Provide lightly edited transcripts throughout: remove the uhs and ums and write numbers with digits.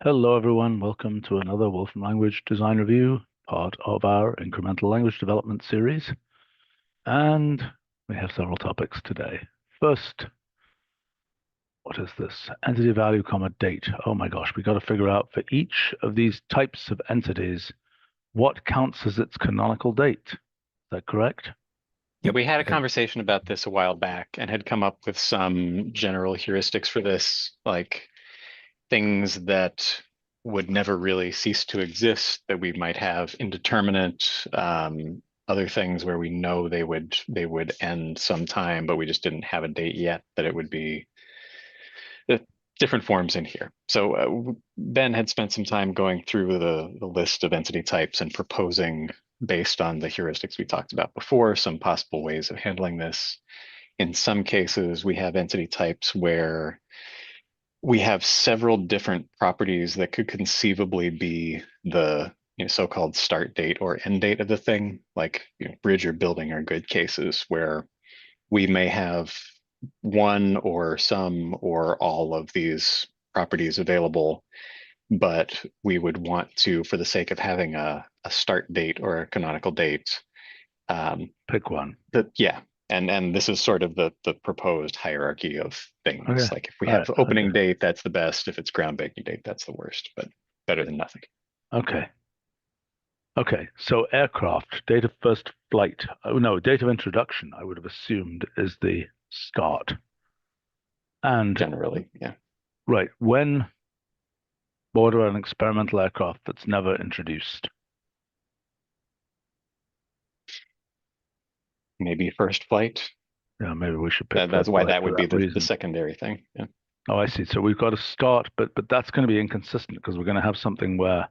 Hello, everyone. Welcome to another Wolfram language design review, part of our incremental language development series. And we have several topics today. First, what is this? Entity value, comma, date. Oh my gosh, we got to figure out for each of these types of entities, what counts as its canonical date. Is that correct? Yeah, we had a conversation about this a while back and had come up with some general heuristics for this, like things that would never really cease to exist, that we might have indeterminate, other things where we know they would end sometime, but we just didn't have a date yet, that it would be different forms in here. So Ben had spent some time going through the list of entity types and proposing, based on the heuristics we talked about before, some possible ways of handling this. In some cases, we have entity types where we have several different properties that could conceivably be the so-called start date or end date of the thing, like bridge or building are good cases where we may have one or some or all of these properties available, but we would want to, for the sake of having a start date or a canonical date, Pick one. yeah. And this is sort of the proposed hierarchy of things. Okay. Like if we All right. have opening Okay. date, that's the best. If it's groundbreaking date, that's the worst, but better than nothing. Okay. Okay. So aircraft, date of first flight. Oh no, date of introduction, I would have assumed is the start. And Generally, yeah. right, when order an experimental aircraft that's never introduced. Maybe first flight. Yeah, maybe we should pick That's first why flight that for would be that the reason. secondary thing. Yeah. Oh, I see. So we've got to start, but that's going to be inconsistent because we're going to have something where,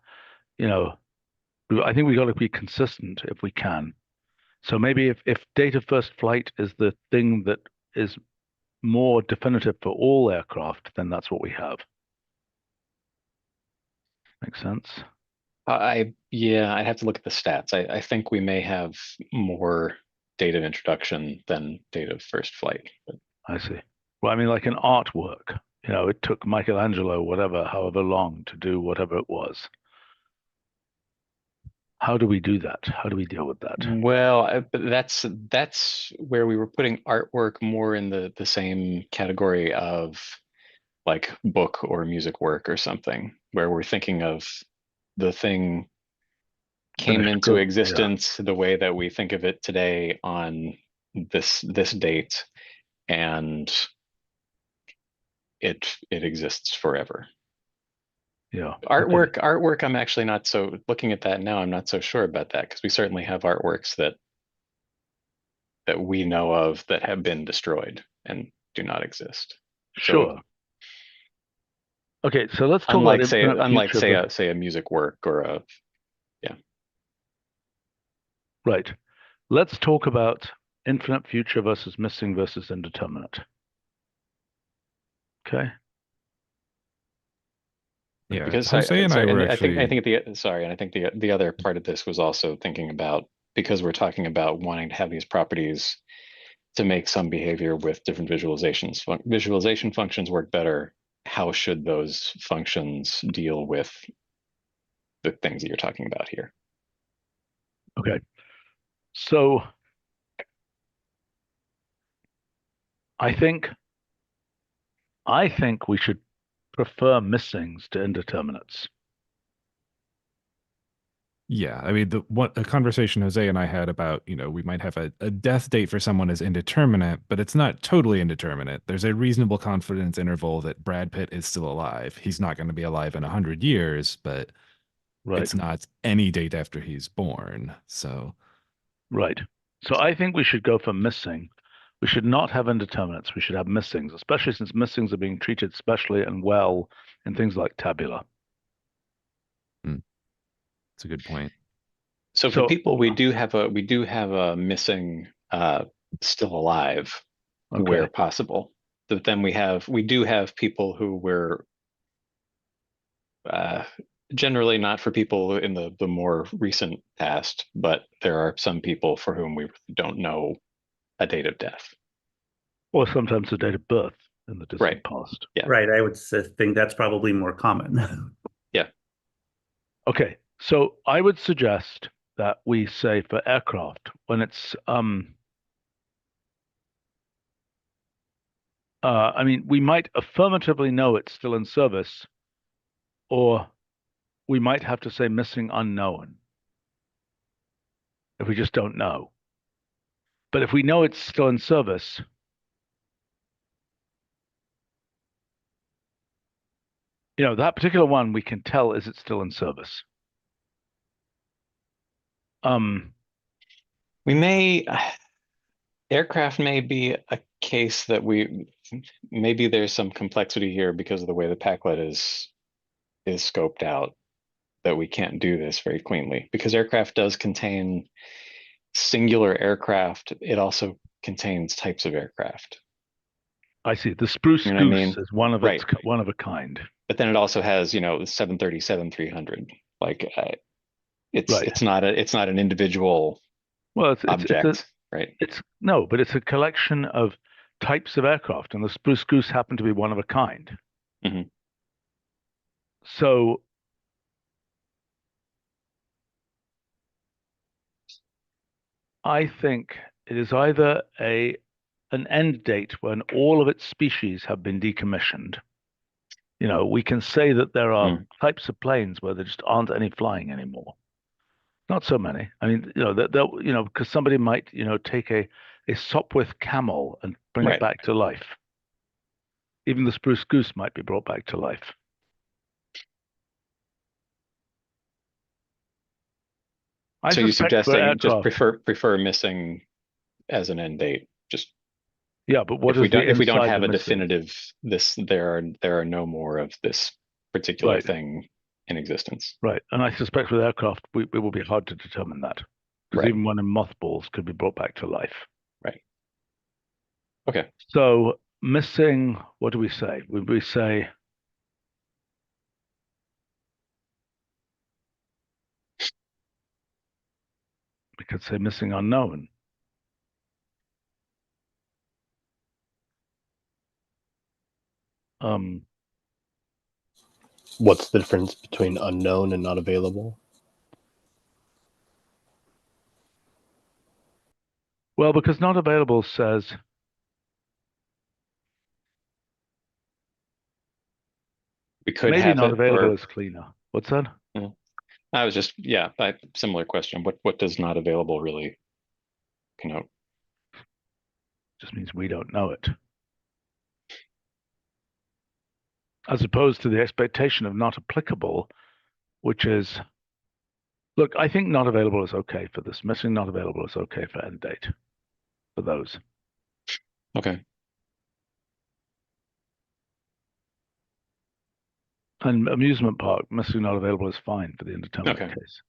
you know, I think we got to be consistent if we can. So maybe if date of first flight is the thing that is more definitive for all aircraft, then that's what we have. Makes sense? Yeah, I'd have to look at the stats. I think we may have more date of introduction than date of first flight. But I see. Well, I mean, like an artwork, it took Michelangelo however long to do whatever it was. How do we do that? How do we deal with that? well, but that's where we were putting artwork more in the same category of like book or music work or something, where we're thinking of the thing came Finished into good. Yeah, existence the way that we think of it today on this date, and it exists forever. yeah. Okay. Artwork, I'm actually not so, looking at that now, I'm not so sure about that, because we certainly have artworks that we know of that have been destroyed and do not exist. So Sure. Okay, so let's talk about unlike say infinite unlike future say versus a say a music work or a, yeah. right. Let's talk about infinite future versus missing versus indeterminate. Okay. Yeah, Because Jose and I sorry, were and I actually, think sorry, and I think the other part of this was also thinking about, because we're talking about wanting to have these properties to make some behavior with different visualizations. Visualization functions work better. How should those functions deal with the things that you're talking about here? Okay. So I think I think we should prefer missings to indeterminates. yeah, I mean, a conversation Jose and I had about, we might have a death date for someone as indeterminate, but it's not totally indeterminate. There's a reasonable confidence interval that Brad Pitt is still alive. He's not going to be alive in 100 years, but Right. it's not any date after he's born. So, Right. So I think we should go for missing. We should not have indeterminates. We should have missings, especially since missings are being treated specially and well in things like tabula. mm, it's a good point. So for So, people, we do have a missing still alive where okay. possible. But then we do have people who were uh, generally not for people in the more recent past, but there are some people for whom we don't know a date of death. Or sometimes the date of birth in the Right. distant past. Yeah. Right. I would think that's probably more common. Okay, so I would suggest that we say for aircraft, when it's I mean, we might affirmatively know it's still in service, or we might have to say missing unknown if we just don't know. But if we know it's still in service, that particular one we can tell is it still in service. We may aircraft may be a case that maybe there's some complexity here because of the way the Packlet is scoped out, that we can't do this very cleanly, because aircraft does contain singular aircraft. It also contains types of aircraft. I see. The Spruce You know what I Goose mean? is one of Right. one of a kind. But then it also has, 737-300. Like it's Right. it's not an individual Well, object, right? But it's a collection of types of aircraft, and the Spruce Goose happened to be one of a kind. Mm-hmm. So I think it is either an end date when all of its species have been decommissioned. We can say that there are types of planes where there just aren't any flying anymore. Not so many. I mean, because somebody might, take a Sopwith camel and bring it Right. back to life. Even the Spruce Goose might be brought back to life. So you're suggesting just prefer missing as an end date. Just yeah, but what if we don't have a definitive there are no more of this particular thing in existence. Right, and I suspect with aircraft it will be hard to determine that, because even one in mothballs could be brought back to life. Right. Okay. So missing, what do we say? We say we could say missing unknown. What's the difference between unknown and not available? Well, because not available says we could maybe have not it, available is cleaner. What's that? I was just similar question. What does not available really connote? Just means we don't know it, as opposed to the expectation of not applicable, which is, look, I think not available is okay for this. Missing not available is okay for end date for those. Okay. And amusement park, missing not available is fine for the indeterminate case.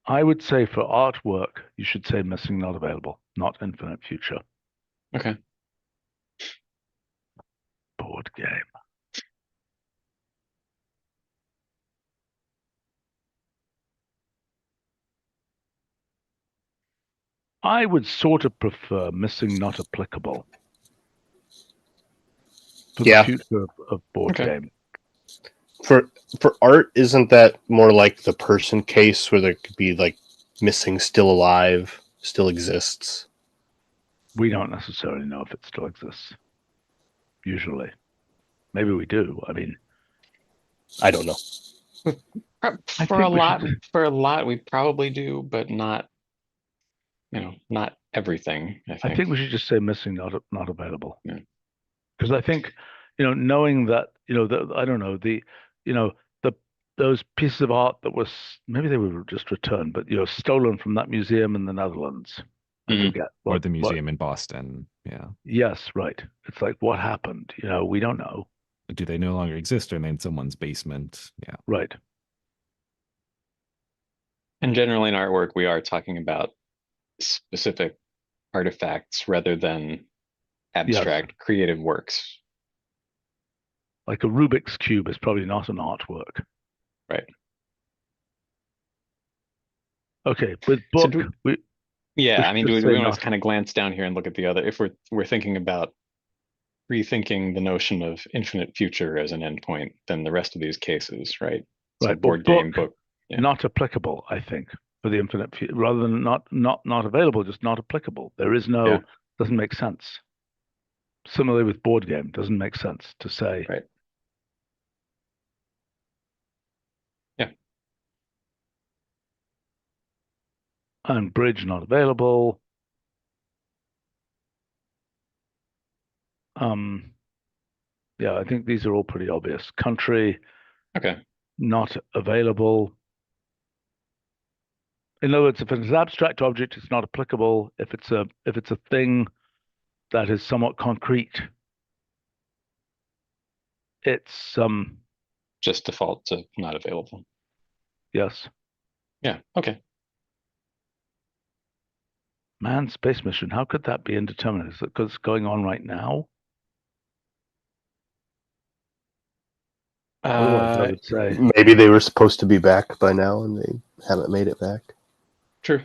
I would say for artwork, you should say missing not available, not infinite future. Okay. Board game. I would sort of prefer missing not applicable for the future of board game. For art, isn't that more like the person case where there could be like missing still alive, still exists? We don't necessarily know if it still exists. Usually. Maybe we do. I mean, I don't know. For a lot we probably do, but not not everything. I think we should just say missing not available. Yeah. Because I think, knowing that, I don't know, those pieces of art that was, maybe they were just returned, but stolen from that museum in the Netherlands. I forget. Or the museum in Boston. Yeah. Yes, right. It's like, what happened? We don't know. Do they no longer exist, or are they in someone's basement? Yeah. Right. And generally in artwork, we are talking about specific artifacts rather than abstract creative works. Like a Rubik's Cube is probably not an artwork. Right. Okay, with book, do we want to kind of glance down here and look at the other, if we're thinking about rethinking the notion of infinite future as an endpoint than the rest of these cases, right? So Right. board game, book. Yeah. Not applicable, I think, for the infinite future, rather than not available, just not applicable. There is no, Yeah. doesn't make sense. Similarly with board game, doesn't make sense to say. Right. Yeah. And bridge not available. Yeah, I think these are all pretty obvious. Country, Okay. not available. In other words, if it's an abstract object, it's not applicable. If it's a thing that is somewhat concrete, it's Just default to not available. yes. Yeah. Okay. Manned space mission. How could that be indeterminate? Is it because it's going on right now? Otherwise, I would say Maybe they were supposed to be back by now and they haven't made it back. True.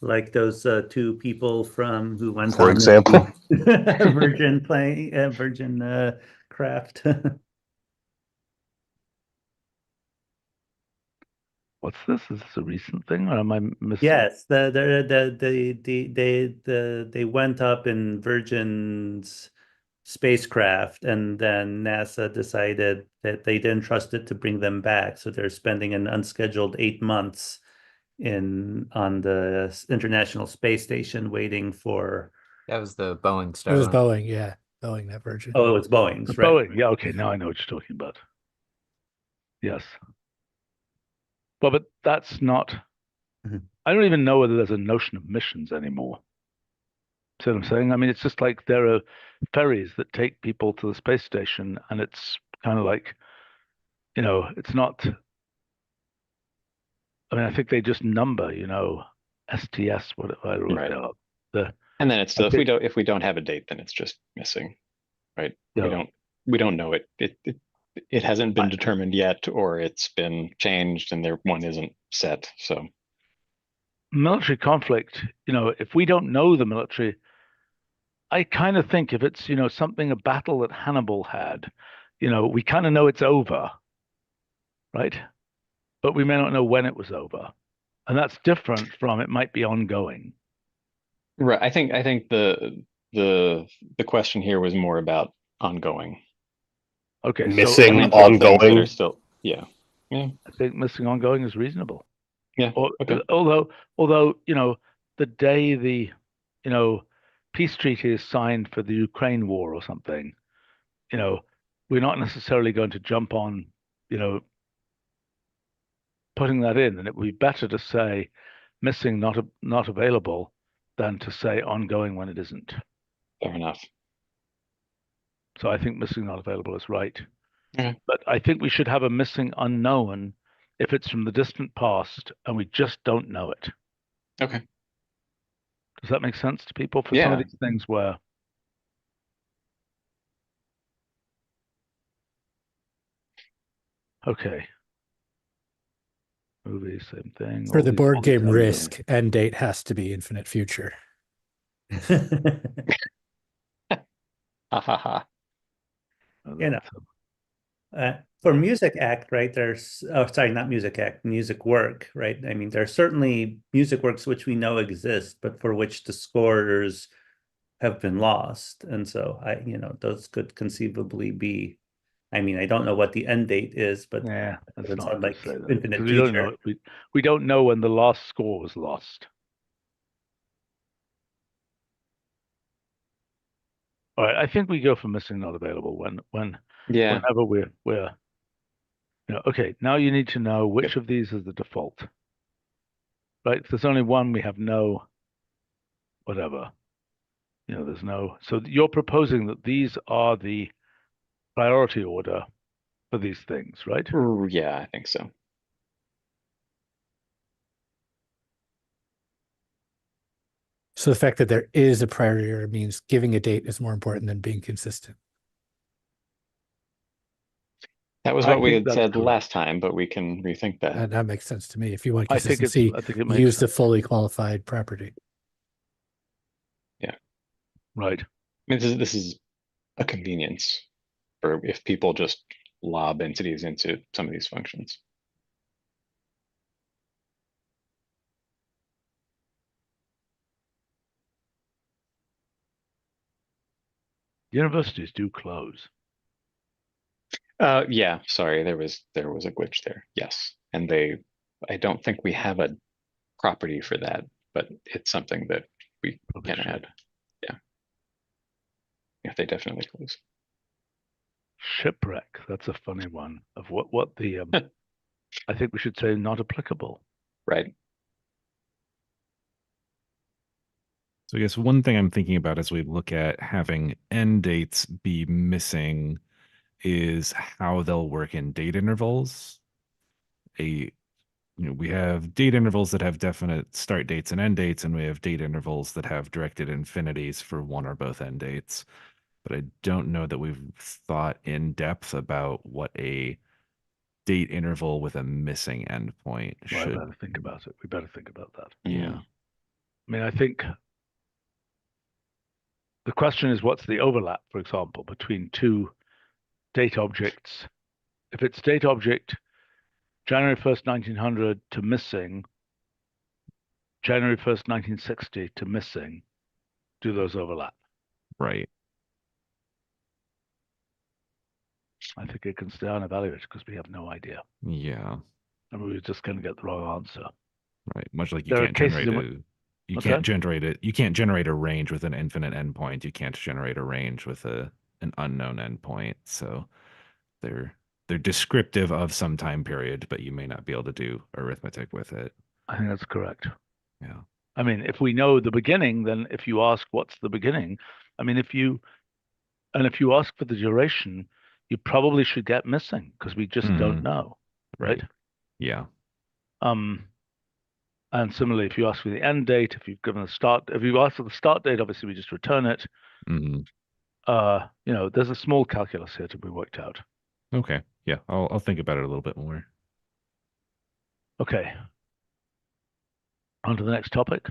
Like those two people from who went For on example. Virgin craft. what's this? Is this a recent thing, or am I missing? Yes, they went up in Virgin's spacecraft, and then NASA decided that they didn't trust it to bring them back, so they're spending an unscheduled 8 months on the International Space Station waiting for. That was the Boeing It stuff. was Boeing, yeah. Boeing, that Virgin. Oh, it's Boeing's, right? Boeing. Yeah, okay. Now I know what you're talking about. Yes. Well, but that's not. Mhm. I don't even know whether there's a notion of missions anymore. See what I'm saying? I mean, it's just like there are ferries that take people to the space station, and it's kind of like, it's not. I mean, I think they just number, STS, whatever I wrote Right. down. And then it's still, Okay. if we don't have a date, then it's just missing, right? Yeah. We don't know it. It hasn't been determined yet, or it's been changed and one isn't set. So Military conflict, if we don't know the military, I kind of think if it's, something, a battle that Hannibal had, we kind of know it's over, right? But we may not know when it was over. And that's different from it might be ongoing. right, I think the question here was more about ongoing. Okay, Missing so Handful of things that ongoing. are still, yeah. I think missing ongoing is reasonable. Yeah. Okay. Although, the day the, peace treaty is signed for the Ukraine war or something, we're not necessarily going to jump on, putting that in, and it would be better to say missing, not available, than to say ongoing when it isn't. Fair enough. So I think missing, not available is right. Okay. But I think we should have a missing unknown if it's from the distant past and we just don't know it. Okay. Does that make sense to people for some of Yeah. these things where? Okay. Movie, same thing. For All the these- board all these game other Risk, end date has to be infinite future. Ha ha ha. things. You know. For Music Act, right, not Music Act, music work, right? I mean, there are certainly music works which we know exist, but for which the scores have been lost. And so those could conceivably be, I mean, I don't know what the end date is, but Yeah, that's it's not on to like say that. infinite 'Cause we don't future. know. We don't know when the last score was lost. All right, I think we go for missing, not available Yeah. whenever we're okay. Now you need to know which of these is the default. Right? If there's only one, we have no whatever. There's no. So you're proposing that these are the priority order for these things, right? Yeah, I think so. So the fact that there is a priority order means giving a date is more important than being consistent. That was I what we think had that's said correct. last time, but we can rethink that. And that makes sense to me. If you want I think consistency, it makes use the sense. fully qualified property. Right. I mean, this is a convenience for if people just lob entities into some of these functions. Universities do close. Yeah, sorry, there was a glitch there. Yes, and I don't think we have a property for that, but it's something that we Probably can should. add. Yeah, they definitely close. Shipwreck. That's a funny one. Of what the I think we should say not applicable. Right. So I guess one thing I'm thinking about as we look at having end dates be missing is how they'll work in date intervals. We have date intervals that have definite start dates and end dates, and we have date intervals that have directed infinities for one or both end dates. But I don't know that we've thought in depth about what a date interval with a missing endpoint Well, should. I better think about it. We better think about that. Yeah. I mean, I think the question is, what's the overlap, for example, between two date objects? If it's date object January 1st, 1900 to missing, January 1st, 1960 to missing, do those overlap? Right. I think it can stay unevaluated because we have no idea. Yeah. And we're just going to get the wrong answer. Right. Much like you There are can't cases generate in you What's can't that? generate it. You can't generate a range with an infinite endpoint. You can't generate a range with an unknown endpoint. So they're descriptive of some time period, but you may not be able to do arithmetic with it. I think that's correct. Yeah. I mean, if we know the beginning, then if you ask what's the beginning, I mean, if you ask for the duration, you probably should get missing because we just don't know, right? Yeah. And similarly, if you ask for the end date, if you've given a start, if you ask for the start date, obviously we just return it. There's a small calculus here to be worked out. Okay. Yeah. I'll think about it a little bit more. Okay. On to the next topic.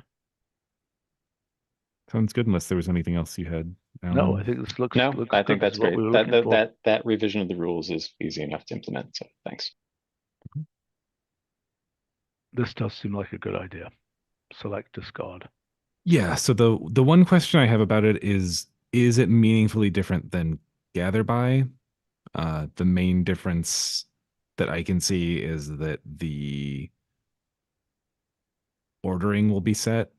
Sounds good. Unless there was anything else you had, Alan. No, I think this looks. No, looks I good. think This that's is what great. we were looking for. That revision of the rules is easy enough to implement. So thanks. This does seem like a good idea. Select, discard. Yeah. So the one question I have about it is it meaningfully different than gather by? The main difference that I can see is that the ordering will be set.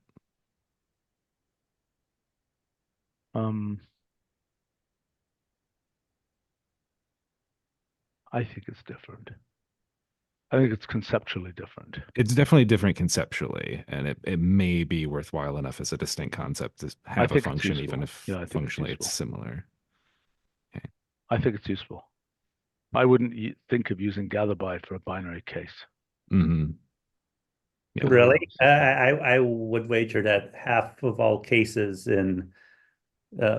I think it's different. I think it's conceptually different. It's definitely different conceptually, and it may be worthwhile enough as a distinct concept to have a function, even if functionally it's similar. Okay. I think it's useful. I wouldn't think of using gather by for a binary case. Mm-hmm. Yeah. Really? I would wager that half of all cases in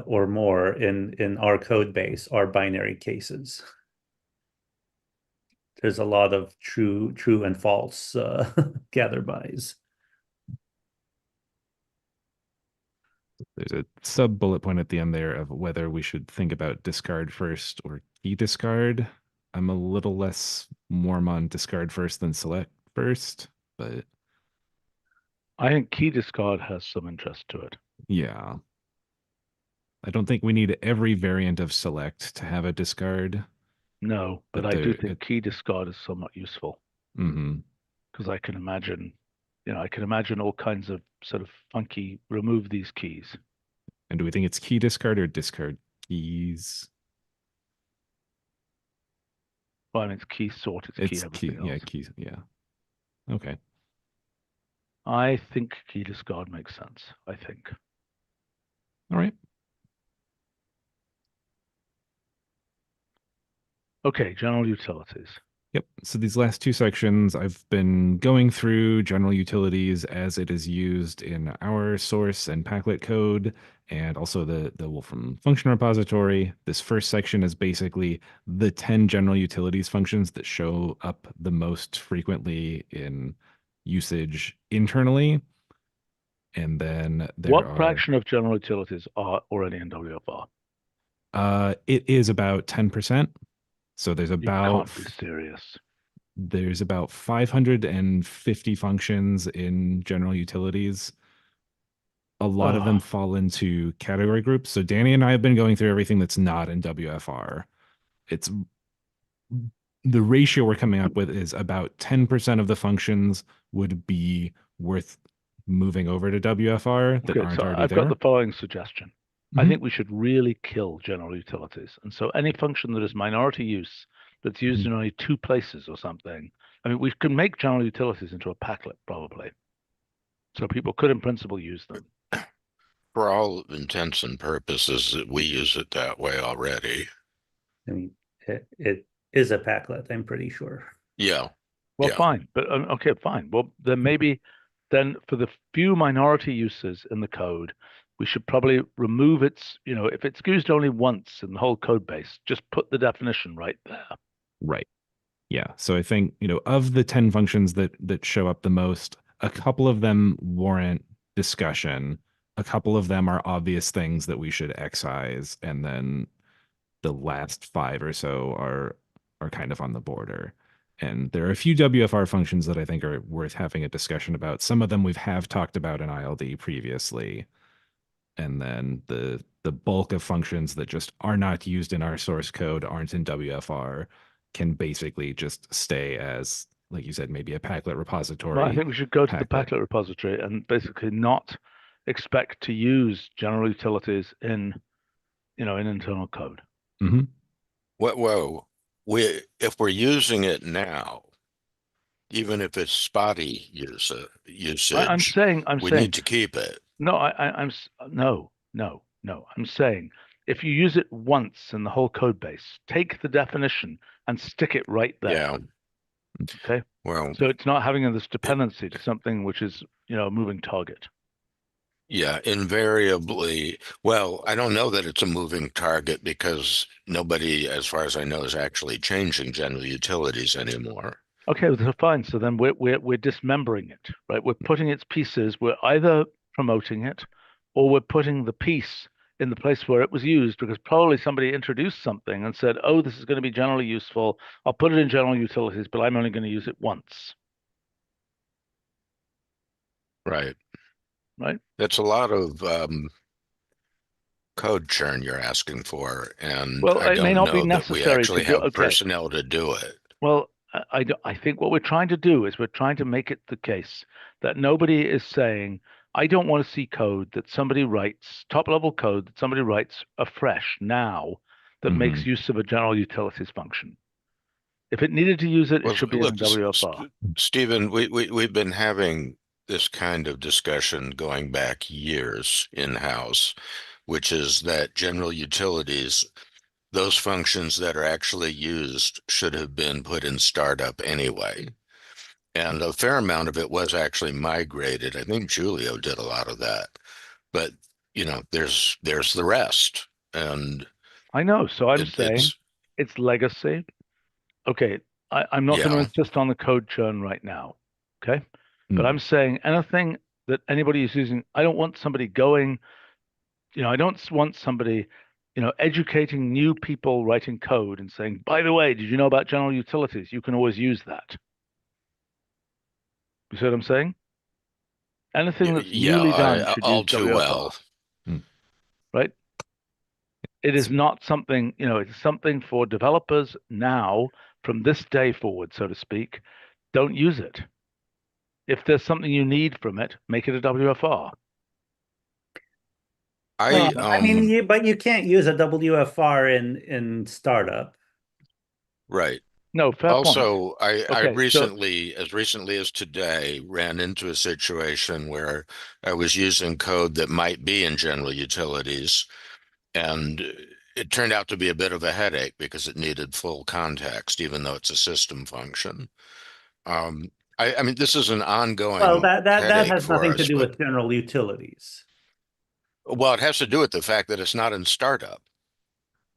or more in our code base are binary cases. There's a lot of true and false gather bys. There's a sub bullet point at the end there of whether we should think about discard first or key discard. I'm a little less warm on discard first than select first, but I think key discard has some interest to it. Yeah. I don't think we need every variant of select to have a discard. No, but I do think key discard is somewhat useful. Because I can imagine all kinds of sort of funky remove these keys. And do we think it's key discard or discard keys? Well, I mean, it's key sort, it's key everything else. Yeah, keys, yeah. Okay. I think key discard makes sense, I think. All right. Okay, general utilities. Yep. So these last two sections, I've been going through general utilities as it is used in our source and Packlet code, and also the Wolfram function repository. This first section is basically the 10 general utilities functions that show up the most frequently in usage internally. And then what fraction of general utilities are already in WFR? It is about 10%. So You can't be serious. there's about 550 functions in general utilities. A lot of them fall into category groups. So Danny and I have been going through everything that's not in WFR. It's the ratio we're coming up with is about 10% of the functions would be worth moving over to WFR that Okay, aren't so already I've there. got the following suggestion. I Mhm. think we should really kill general utilities. And so any function that is minority use that's used in only 2 places or something, I mean, we can make general utilities into a packlet probably. So people could in principle use them. For all intents and purposes, we use it that way already. I mean, it is a packlet, I'm pretty sure. Yeah. Well, Yeah. fine, but okay, fine. Well, then maybe then for the few minority uses in the code, we should probably remove its, if it's used only once in the whole code base, just put the definition right there. Right. Yeah. So I think, of the 10 functions that show up the most, a couple of them warrant discussion. A couple of them are obvious things that we should excise, and then the last 5 or so are kind of on the border. And there are a few WFR functions that I think are worth having a discussion about. Some of them we've talked about in ILD previously. And then the bulk of functions that just are not used in our source code, aren't in WFR, can basically just stay as, like you said, maybe a packlet repository. Well, I think we should go to the packlet repository and basically not expect to use general utilities in internal code. Mm-hmm. Whoa. If we're using it now, even if it's spotty usage, I'm saying we need to keep it. No, no. I'm saying if you use it once in the whole code base, take the definition and stick it right there. Yeah. Okay. Well, so it's not having this dependency to something which is, a moving target. Yeah, invariably. Well, I don't know that it's a moving target because nobody, as far as I know, is actually changing general utilities anymore. Okay, so fine. So then we're dismembering it, right? We're putting its pieces. We're either promoting it, or we're putting the piece in the place where it was used, because probably somebody introduced something and said, "Oh, this is going to be generally useful. I'll put it in general utilities, but I'm only going to use it once." Right. Right. That's a lot of code churn you're asking for, and Well, I it may don't not be know that we necessary actually to do. have Okay. personnel to do it. Well, I think what we're trying to do is we're trying to make it the case that nobody is saying, I don't want to see code that somebody writes, top level code that somebody writes afresh now that makes use of a general utilities function. If it needed to use it, Well, it should be in the WFR. Stephen, we've been having this kind of discussion going back years in-house, which is that general utilities, those functions that are actually used, should have been put in startup anyway. And a fair amount of it was actually migrated. I think Julio did a lot of that. But, there's the rest. And I know. So I'm saying it's legacy. Okay. I'm not going to insist on the code churn right now. Okay. But I'm saying anything that anybody is using, I don't want somebody going, I don't want somebody, educating new people writing code and saying, by the way, did you know about general utilities? You can always use that. You see what I'm saying? Anything that's newly done should all use too WFR. well. Right? It is not something, it's something for developers now from this day forward, so to speak. Don't use it. If there's something you need from it, make it a WFR. But you can't use a WFR in startup. Right. No, fair point. Also, I recently, as recently as today, ran into a situation where I was using code that might be in general utilities, and it turned out to be a bit of a headache because it needed full context, even though it's a system function. I mean, this is an ongoing Well, that headache has for nothing to us, do but- with general utilities. Well, it has to do with the fact that it's not in startup.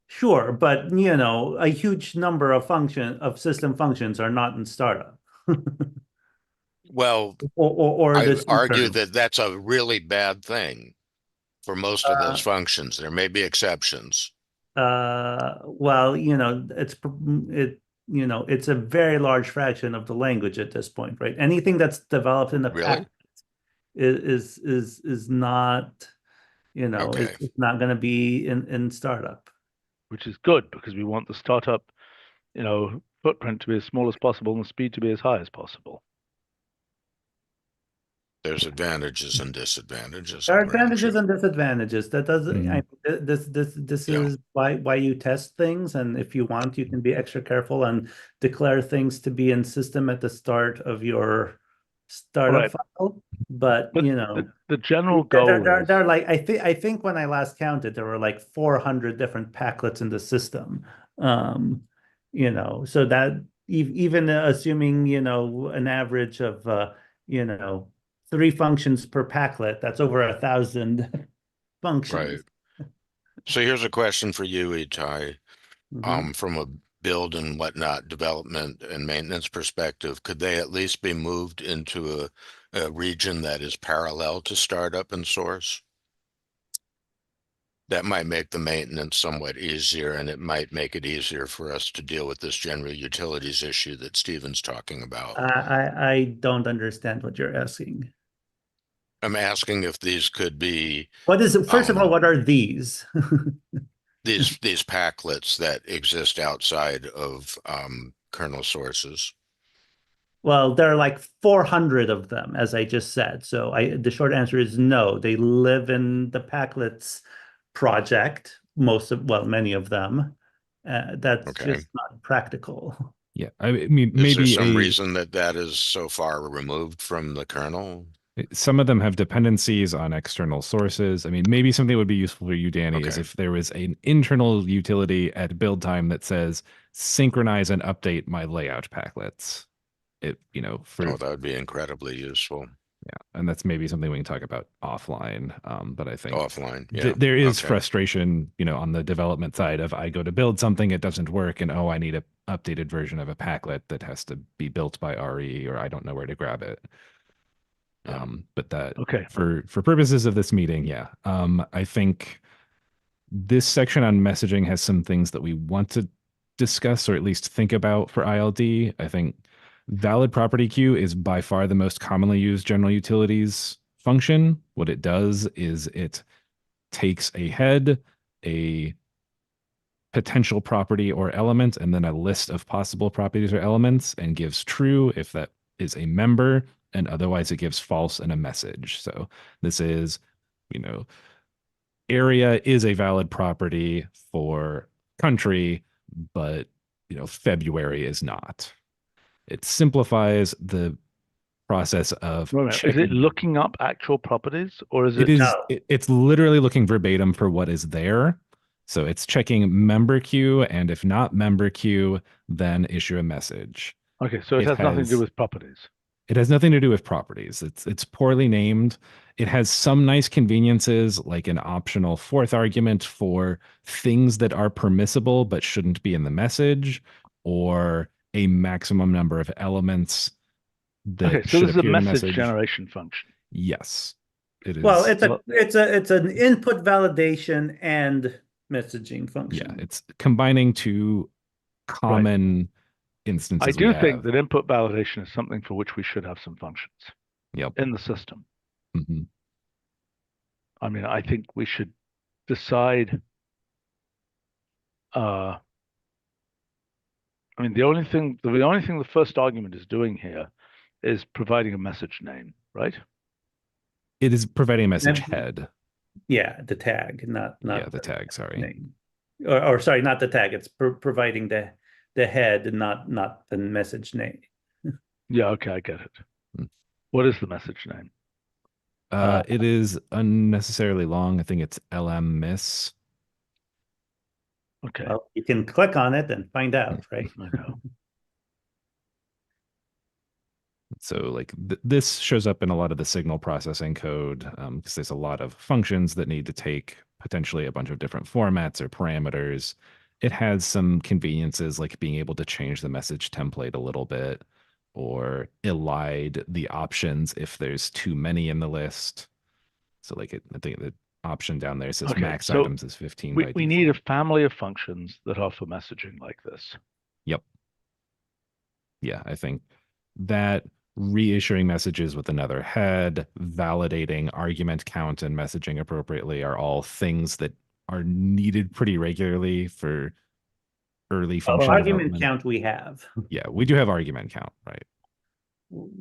Sure, but a huge number of system functions are not in startup. Well, or I this argue internal. that that's a really bad thing for most of those functions. There may be exceptions. Well, it's a very large fraction of the language at this point, right? Anything that's developed in the Really? past is not, Okay. it's not going to be in startup. Which is good because we want the startup, footprint to be as small as possible and the speed to be as high as possible. There's advantages and disadvantages. There are I'll grant advantages you. and disadvantages. That doesn't. This Yeah. is why you test things, and if you want, you can be extra careful and declare things to be in system at the start of your startup Right. file. But But the general goal is there are like I think when I last counted, there were like 400 different packlets in the system. So that even assuming an average of 3 functions per packlet, that's over 1,000 functions. Right. So here's a question for you, Itai. Mhm. From a build and whatnot, development and maintenance perspective, could they at least be moved into a region that is parallel to startup and source? That might make the maintenance somewhat easier, and it might make it easier for us to deal with this general utilities issue that Stephen's talking about. I don't understand what you're asking. I'm asking if these could be What is it? First of all, what are these? these packlets that exist outside of kernel sources. Well, there are like 400 of them, as I just said. So the short answer is no. They live in the Packlets project, many of them. That's Okay. just not practical. Yeah, I mean, Is there maybe some reason that is so far removed from the kernel? some of them have dependencies on external sources. I mean, maybe something that would be useful for you, Danny, is Okay. if there was an internal utility at build time that says synchronize and update my layout packlets. Oh, that would be incredibly useful. Yeah, and that's maybe something we can talk about offline. But I think Offline, yeah. there is Okay. frustration, on the development side of I go to build something, it doesn't work, and I need an updated version of a packlet that has to be built by RE, or I don't know where to grab it. Yeah. But that okay. for purposes of this meeting, yeah. I think this section on messaging has some things that we want to discuss or at least think about for ILD. I think valid property queue is by far the most commonly used general utilities function. What it does is it takes a head, a potential property or element, and then a list of possible properties or elements, and gives true if that is a member, and otherwise it gives false and a message. So this is, area is a valid property for country, but February is not. It simplifies the process of Is checking. it looking up actual properties, or is It is. No. It's literally looking verbatim for what is there. So it's checking member queue, and if not member queue, then issue a message. Okay, so it has nothing to do with properties. It has nothing to do with properties. It's poorly named. It has some nice conveniences, like an optional fourth argument for things that are permissible but shouldn't be in the message, or a maximum number of elements that Okay, so should this is a appear in the message message. generation function. Yes, it is. Well, it's an input validation and messaging function. Yeah, it's combining two common instances. I do think that input validation is something for which we should have some functions. Yep. In the system. Mm-hmm. I mean, I think we should decide. I mean, the only thing the first argument is doing here is providing a message name, right? It is providing a message head. Yeah, the tag, not the tag. Sorry, name. Or sorry, not the tag. It's providing the head, not the message name. Yeah, okay, I get it. What is the message name? It is unnecessarily long. I think it's LM miss. Okay. Well, you can click on it and find out, right? I know. So like this shows up in a lot of the signal processing code because there's a lot of functions that need to take potentially a bunch of different formats or parameters. It has some conveniences like being able to change the message template a little bit or elide the options if there's too many in the list. So like I think that option down there says Okay, max so items is 15 by we need a default. family of functions that are for messaging like this. Yep. Yeah, I think that reissuing messages with another head, validating argument count and messaging appropriately are all things that are needed pretty regularly for early function Argument development. count we have. Yeah, we do have argument count, right?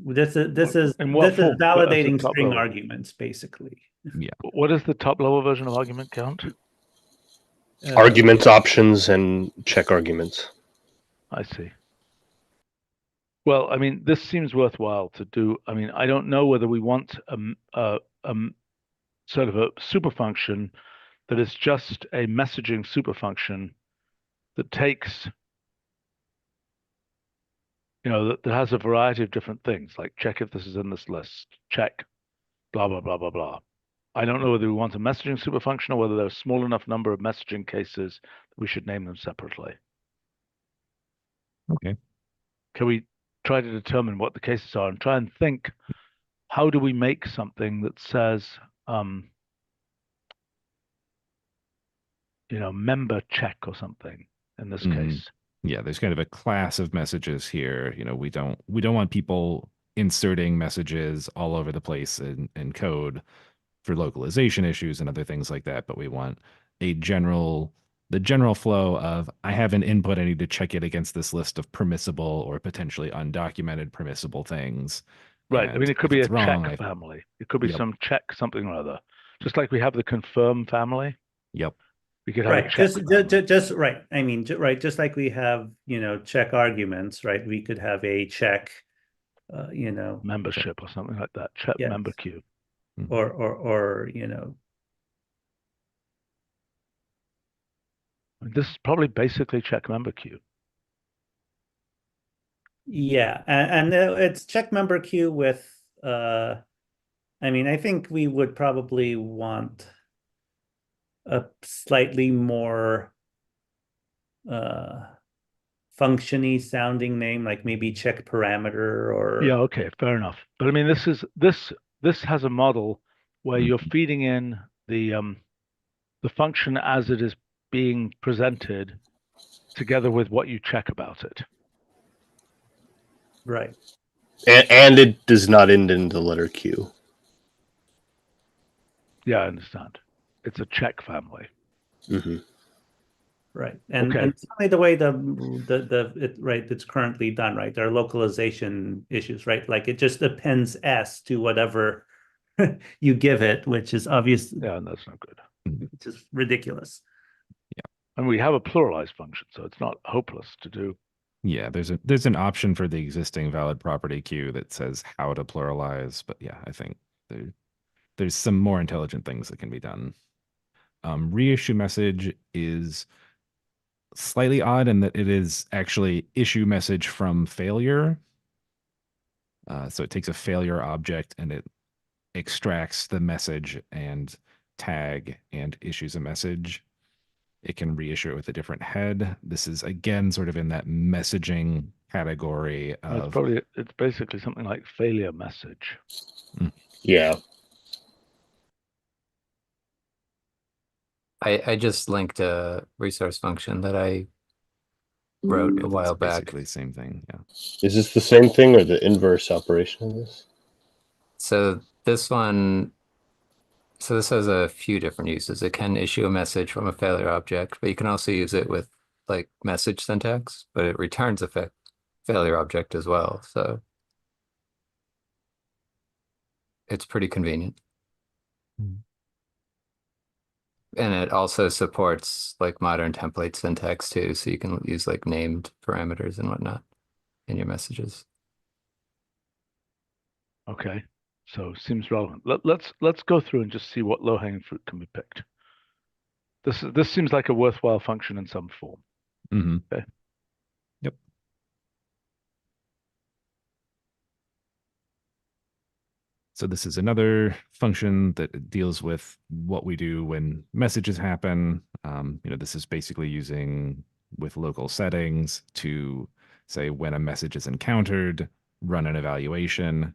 This is In what form? As the validating top string level? arguments, basically. Yeah. What is the top level version of argument count? Arguments, options, and check arguments. I see. Well, I mean, this seems worthwhile to do. I mean, I don't know whether we want a sort of a super function that is just a messaging super function that takes, that has a variety of different things, like check if this is in this list, check, blah, blah, blah, blah, blah. I don't know whether we want a messaging super function or whether there's a small enough number of messaging cases that we should name them separately. Okay. Can we try to determine what the cases are and try and think, how do we make something that says, member check or something in this case? Yeah, there's kind of a class of messages here. We don't want people inserting messages all over the place in code for localization issues and other things like that, but we want the general flow of, I have an input, I need to check it against this list of permissible or potentially undocumented permissible things. Right. I mean, it could be a check wrong, family. It could be Yep. some check something or other. Just like we have the confirm family. Yep. We could have a Right, check family. just right. I mean, right, just like we have, check arguments, right? We could have a check, membership or something like that. Check Yes. member queue. or This is probably basically check member queue. yeah, and it's check member queue with, I mean, I think we would probably want a slightly more functiony sounding name, like maybe check parameter or Yeah, okay, fair enough. But I mean, this has a model where you're feeding in the function as it is being presented together with what you check about it. right. And it does not end in the letter Q. Yeah, I understand. It's a check family. Mm-hmm. Right, and Okay. and certainly the way it's currently done, right? There are localization issues, right? Like it just appends S to whatever you give it, which is obvious, Yeah, and that's not good. which is ridiculous. And we have a pluralized function, so it's not hopeless to do. Yeah, there's an option for the existing valid property queue that says how to pluralize, but yeah, I think there's some more intelligent things that can be done. Reissue message is slightly odd in that it is actually issue message from failure. So it takes a failure object and it extracts the message and tag and issues a message. It can reissue it with a different head. This is again sort of in that messaging category of It's basically something like failure message. Yeah. I just linked a resource function that I wrote a while back. Basically the same thing. Yeah. Is this the same thing or the inverse operation of this? So this has a few different uses. It can issue a message from a failure object, but you can also use it with like message syntax, but it returns a failure object as well. So it's pretty convenient. And it also supports like modern template syntax too, so you can use like named parameters and whatnot in your messages. Okay, so seems relevant. Let's go through and just see what low-hanging fruit can be picked. This seems like a worthwhile function in some form. Mm-hmm. Okay. Yep. So this is another function that deals with what we do when messages happen. This is basically using with local settings to say when a message is encountered, run an evaluation.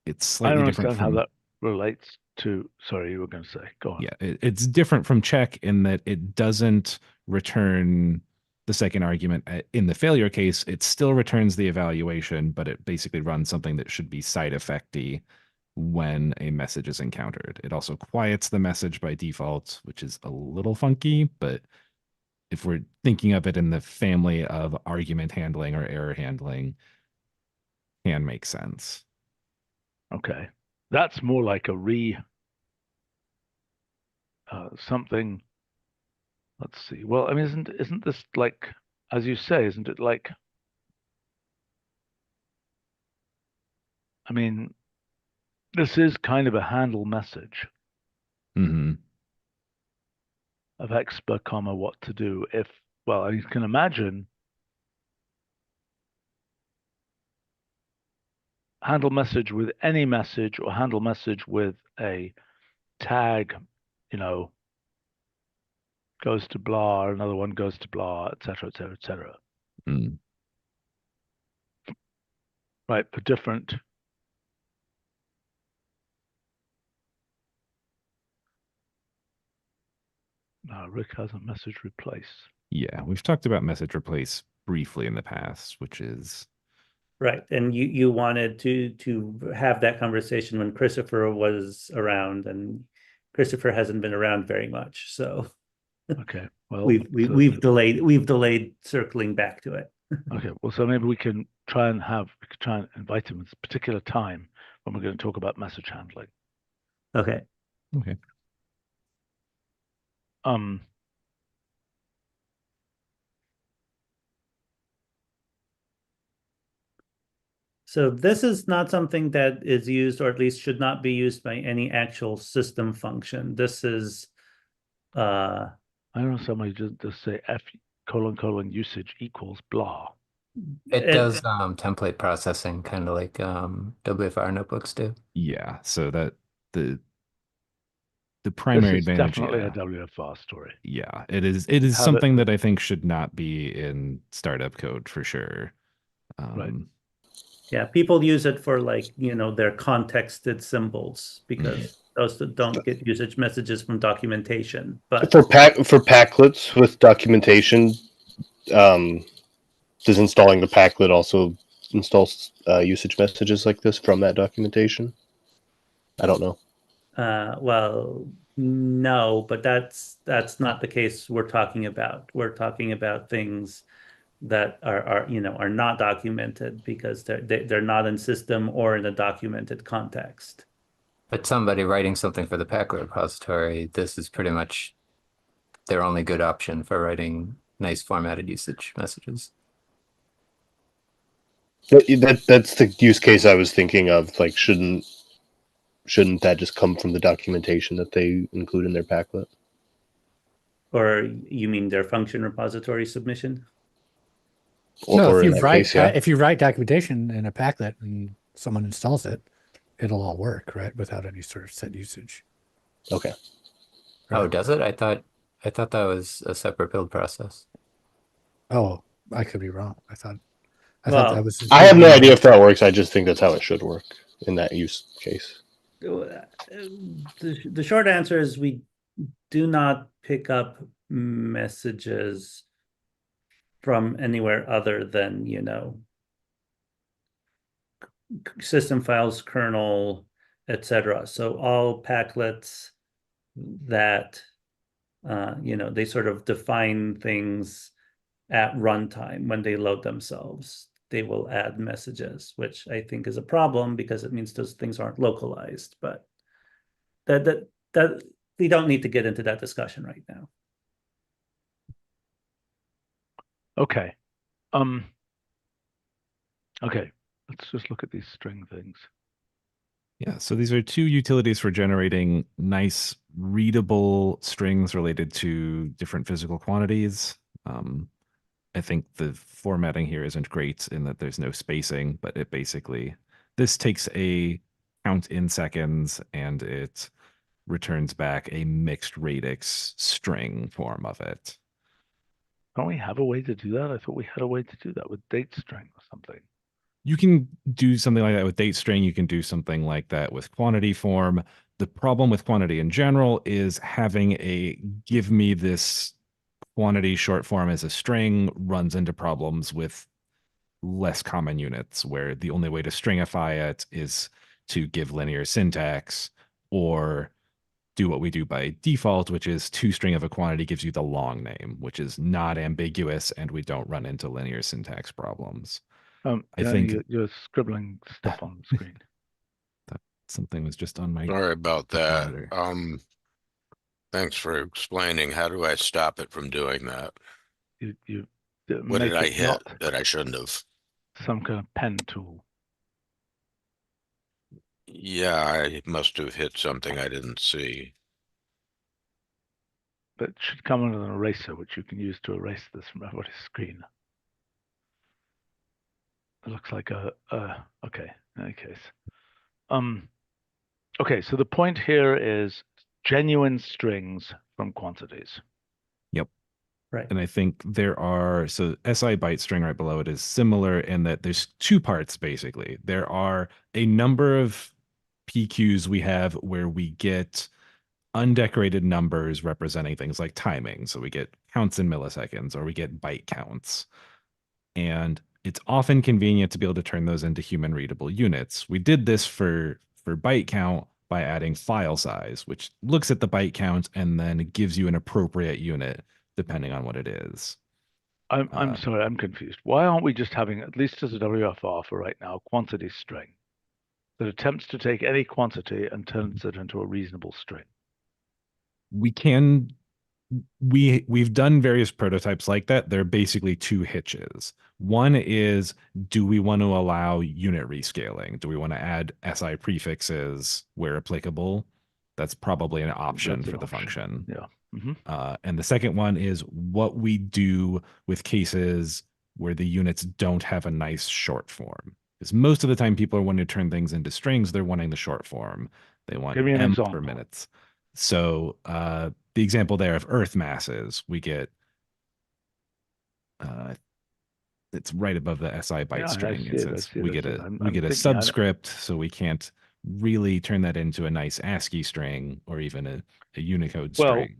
It's I slightly don't different understand from how that relates to, sorry, you were going to say, go on. Yeah, it's different from check in that it doesn't return the second argument in the failure case. It still returns the evaluation, but it basically runs something that should be side effecty when a message is encountered. It also quiets the message by default, which is a little funky, but if we're thinking of it in the family of argument handling or error handling, can make sense. Okay. That's more like a something. Let's see. Well, I mean, isn't this like, as you say, isn't it like, I mean, this is kind of a handle message Mm-hmm. of expert, comma, what to do if, well, I can imagine handle message with any message or handle message with a tag, you know, goes to blah, another one goes to blah, et cetera, et cetera, et cetera. Mm. Right, for different. Rick has a message replace. Yeah, we've talked about message replace briefly in the past, which is Right. And you wanted to have that conversation when Christopher was around, and Christopher hasn't been around very much. So Okay. Well, we've delayed circling back to it. Okay. Well, so maybe we can try and invite him at a particular time when we're going to talk about message handling. Okay. okay. So this is not something that is used, or at least should not be used by any actual system function. This is I don't know, somebody just say F : usage equals blah. It does template processing, kind of like WFR notebooks do. Yeah, so that the primary This is advantage. Definitely a WFR story. Yeah, it is. It is something that I think should not be in startup code for sure. Right. Yeah, people use it for, like, you know, their contexted symbols, because those that don't get usage messages from documentation. But for packlets with documentation, does installing the packlet also install usage messages like this from that documentation? I don't know. Well, no, but that's not the case we're talking about. We're talking about things that are not documented because they're not in system or in a documented context. But somebody writing something for the packlet repository, this is pretty much their only good option for writing nice formatted usage messages. That's the use case I was thinking of. Like, shouldn't that just come from the documentation that they include in their packlet? Or you mean their function repository submission? No, Or if in you that write case, yeah. if you write documentation in a packlet and someone installs it, it'll all work, right, without any sort of set usage. Okay. Oh, does it? I thought that was a separate build process. Oh, I could be wrong. I thought that was. I have no idea if that works. I just think that's how it should work in that use case. The short answer is we do not pick up messages from anywhere other than, you know, system files, kernel, etc. So all packlets that you know, they sort of define things at runtime when they load themselves. They will add messages, which I think is a problem because it means those things aren't localized. But that we don't need to get into that discussion right now. Okay. Okay. Let's just look at these string things. Yeah, so these are two utilities for generating nice readable strings related to different physical quantities. I think the formatting here isn't great in that there's no spacing, but it basically, this takes a count in seconds and it returns back a mixed radix string form of it. Don't we have a way to do that? I thought we had a way to do that with date string or something. You can do something like that with date string. You can do something like that with quantity form. The problem with quantity in general is having a give me this quantity short form as a string runs into problems with less common units where the only way to stringify it is to give linear syntax or do what we do by default, which is toString of a quantity gives you the long name, which is not ambiguous, and we don't run into linear syntax problems. I think you're scribbling stuff on the screen. Something was just on my Sorry about that. monitor. Thanks for explaining. How do I stop it from doing that? You What make did I it hit not that I shouldn't have? some kind of pen tool. Yeah, I must have hit something I didn't see. But it should come under an eraser, which you can use to erase this from everybody's screen. It looks like okay, in any case. Okay, so the point here is genuine strings from quantities. Yep. Right. And I think there are, so SI byte string right below it is similar in that there's two parts basically. There are a number of PQs we have where we get undecorated numbers representing things like timing. So we get counts in milliseconds or we get byte counts. And it's often convenient to be able to turn those into human readable units. We did this for byte count by adding file size, which looks at the byte count and then gives you an appropriate unit depending on what it is. I'm sorry, I'm confused. Why aren't we just having, at least as a WFR for right now, quantity string that attempts to take any quantity and turns it into a reasonable string? We've done various prototypes like that. They're basically two hitches. One is, do we want to allow unit rescaling? Do we want to add SI prefixes where applicable? That's probably an option for the function. Yeah. Mm-hmm. And the second one is what we do with cases where the units don't have a nice short form. Because most of the time people are wanting to turn things into strings, they're wanting the short form. They want Give me an M example. per minutes. So the example there of Earth masses, we get it's right above the SI byte string. We get a subscript, so we can't really turn that into a nice ASCII string or even a Unicode string.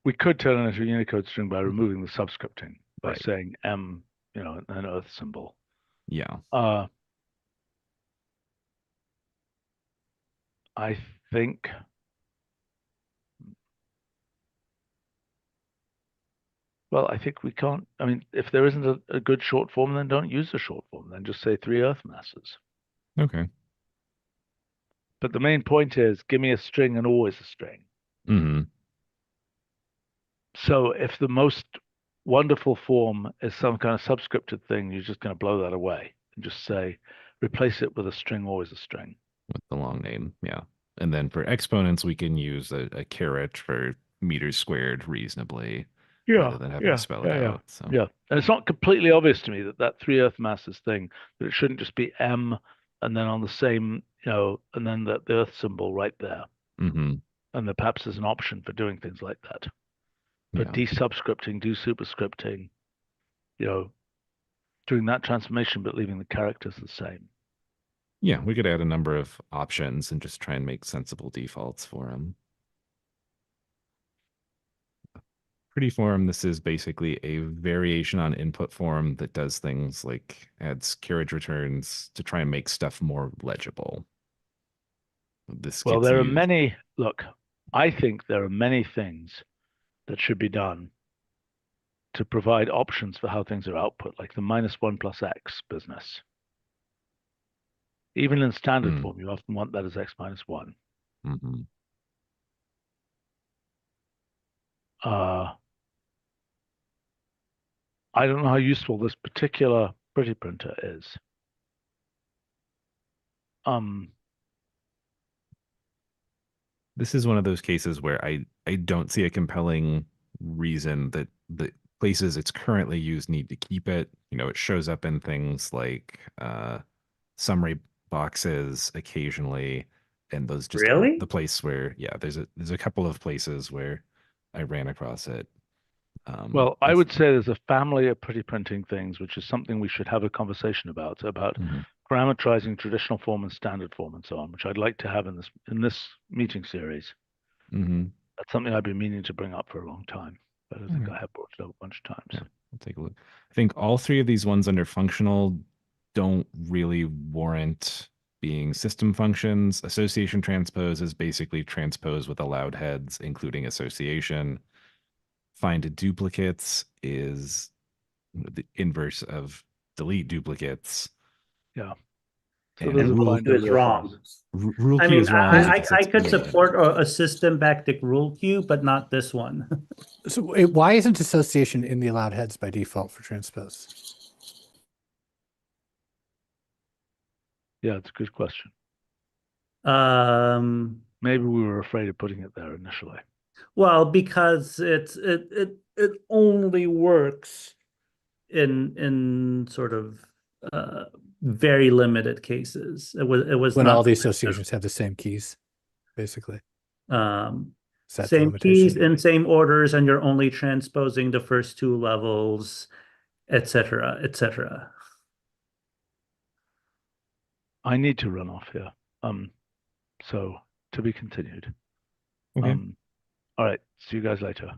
We could turn it into a Unicode string by removing the subscripting, by Right. saying M, an Earth symbol. Yeah. I think we can't. I mean, if there isn't a good short form, then don't use the short form. Then just say 3 Earth masses. Okay. But the main point is, give me a string and always a string. Mm-hmm. So if the most wonderful form is some kind of subscripted thing, you're just going to blow that away and just say, replace it with a string, always a string. With the long name, yeah. And then for exponents, we can use a caret for meters squared reasonably, rather than having to spell it out. So. Yeah, and it's not completely obvious to me that 3 Earth masses thing, that it shouldn't just be M and then on the same, and then the Earth symbol right there. Mm-hmm. And there perhaps there's an option for doing things like that. But desubscripting, superscripting, doing that transformation, but leaving the characters the same. Yeah, we could add a number of options and just try and make sensible defaults for them. Pretty form, this is basically a variation on input form that does things like adds carriage returns to try and make stuff more legible. There are many, I think there are many things that should be done to provide options for how things are output, like the -1 plus X business. Even in standard form, you often want that as X minus 1. Mm-hmm. I don't know how useful this particular pretty printer is. This is one of those cases where I don't see a compelling reason that the places it's currently used need to keep it. It shows up in things like summary boxes occasionally, and those just really the place where there's a couple of places where I ran across it. Well, I that's- would say there's a family of pretty printing things, which is something we should have a conversation about Mhm. parameterizing traditional form and standard form and so on, which I'd like to have in this meeting series. Mhm. That's something I've been meaning to bring up for a long time, but I think Okay. I have brought it up a bunch of times. Yeah, I'll take a look. I think all three of these ones under functional don't really warrant being system functions. Association transpose is basically transpose with allowed heads, including association. Find duplicates is the inverse of delete duplicates. Yeah. So And those are rule, fine to It's work wrong. on. rule I queue mean, is wrong. because I it's could limited. support a system backtick rule queue, but not this one. So why isn't association in the allowed heads by default for transpose? Yeah, it's a good question. Um, Maybe we were afraid of putting it there initially. well, because it only works in sort of very limited cases. It was When not all the designed associations have the same keys, basically. um Is that the same keys limitation? in same orders, and you're only transposing the first two levels, etc., etc. I need to run off here. So to be continued. Okay. All right. See you guys later.